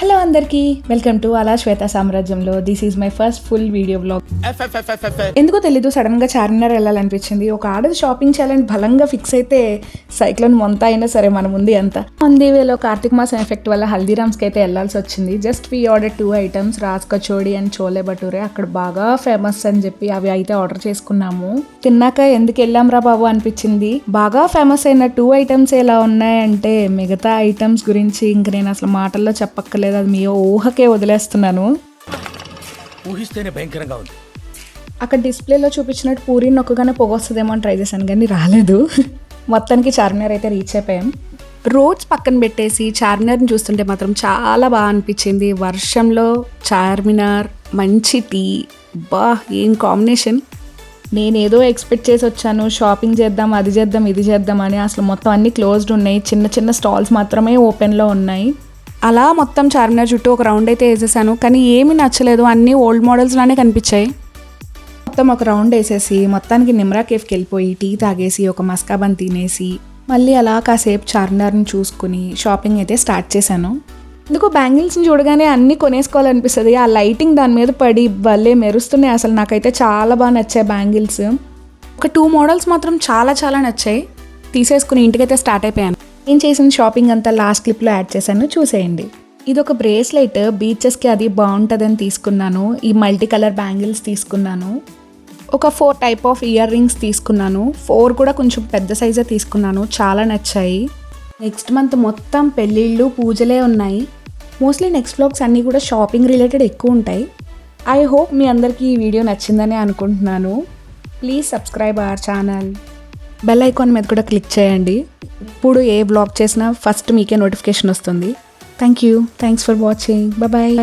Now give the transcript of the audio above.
Hello అందరికీ, welcome to అలా శ్వేత సామ్రాజ్యంలో. This is my first full video blog. ఎందుకో తెలీదు, సడన్ గా చార్మినార్ వెళ్ళాలనిపించింది. ఒక ఆడది షాపింగ్ చేయాలని బలంగా ఫిక్స్ అయితే సైక్లోన్ మొంత అయినా సరే మన ముందు ఎంత ఉంది. వేలో కార్తీక మాసం ఎఫెక్ట్ వల్ల హల్దీరామ్స్కి అయితే వెళ్ళాల్సి వచ్చింది. Just we order 2 items, Raj kachori and chole bhature. అక్కడ బాగా ఫేమస్ అని చెప్పి అవి అయితే ఆర్డర్ చేసుకున్నాము. తిన్నాక ఎందుకు వెళ్ళాంరా బాబు అనిపించింది. బాగా ఫేమస్ అయిన 2 ఐటమ్స్ ఎలా ఉన్నాయంటే మిగతా ఐటమ్స్ గురించి ఇంక నేను అసలు మాటల్లో చెప్పక్కర్లేదు. అది మీ ఊహకే వదిలేస్తున్నాను. ఊహిస్తేనే భయంకరంగా ఉంది. అక్కడ డిస్ప్లేలో చూపించినట్టు పూరి నొక్కగానే పొగొస్తుందేమో అని ట్రై చేశాను, కానీ రాలేదు. మొత్తానికి చార్మినార్ అయితే రీచ్ అయిపోయాం. రోడ్స్ పక్కన పెట్టేసి చార్మినార్ని చూస్తుంటే మాత్రం చాలా బాగా అనిపించింది. వర్షంలో చార్మినార్, మంచి టీ, బా ఏం కాంబినేషన్. నేనేదో ఎక్స్పెక్ట్ చేసి వచ్చాను, షాపింగ్ చేద్దాం, అది చేద్దాం, ఇది చేద్దాం అని. అసలు మొత్తం అన్నీ క్లోజ్డ్ ఉన్నాయి. చిన్న చిన్న స్టాల్స్ మాత్రమే ఓపెన్లో ఉన్నాయి. అలా మొత్తం చార్మినార్ చుట్టూ ఒక రౌండ్ అయితే వేసేసాను, కానీ ఏమీ నచ్చలేదు. అన్నీ ఓల్డ్ మోడల్స్లానే కనిపించాయి. మొత్తం ఒక రౌండ్ వేసేసి మొత్తానికి నిమ్రా కేఫ్కి వెళ్ళిపోయి టీ తాగేసి ఒక మస్కాబన్ తినేసి మళ్ళీ అలా కాసేపు చార్మినార్ని చూసుకుని షాపింగ్ అయితే స్టార్ట్ చేశాను. ఎందుకో బ్యాంగిల్స్ని చూడగానే అన్నీ కొనేసుకోవాలనిపిస్తుంది. ఆ లైటింగ్ దాని మీద పడి భలే మెరుస్తున్నాయి. అసలు నాకైతే చాలా బాగా నచ్చాయి బ్యాంగిల్స్. ఒక 2 మోడల్స్ మాత్రం చాలా చాలా నచ్చాయి. తీసేసుకుని ఇంటికైతే స్టార్ట్ అయిపోయాను. నేను చేసిన షాపింగ్ అంతా లాస్ట్ క్లిప్లో యాడ్ చేశాను, చూసేయండి. ఇది ఒక బ్రేస్లెట్, బీచెస్కి అది బాగుంటుందని తీసుకున్నాను. ఈ మల్టీ కలర్ బ్యాంగిల్స్ తీసుకున్నాను. ఒక 4 టైప్ ఆఫ్ ఇయర్ రింగ్స్ తీసుకున్నాను. 4 కూడా కొంచెం పెద్ద సైజే తీసుకున్నాను, చాలా నచ్చాయి. నెక్స్ట్ మంత్ మొత్తం పెళ్ళిళ్ళు, పూజలే ఉన్నాయి. మోస్ట్లీ నెక్స్ట్ వ్లాగ్స్ అన్నీ కూడా షాపింగ్ రిలేటెడ్ ఎక్కువ ఉంటాయి. ఐ హోప్ మీ అందరికీ ఈ వీడియో నచ్చిందని అనుకుంటున్నాను. Please subscribe our channel. Bell icon మీద కూడా క్లిక్ చేయండి. ఇప్పుడు ఏ వ్లాగ్ చేసినా ఫస్ట్ మీకే నోటిఫికేషన్ వస్తుంది. Thank you. Thanks for watching. Bye.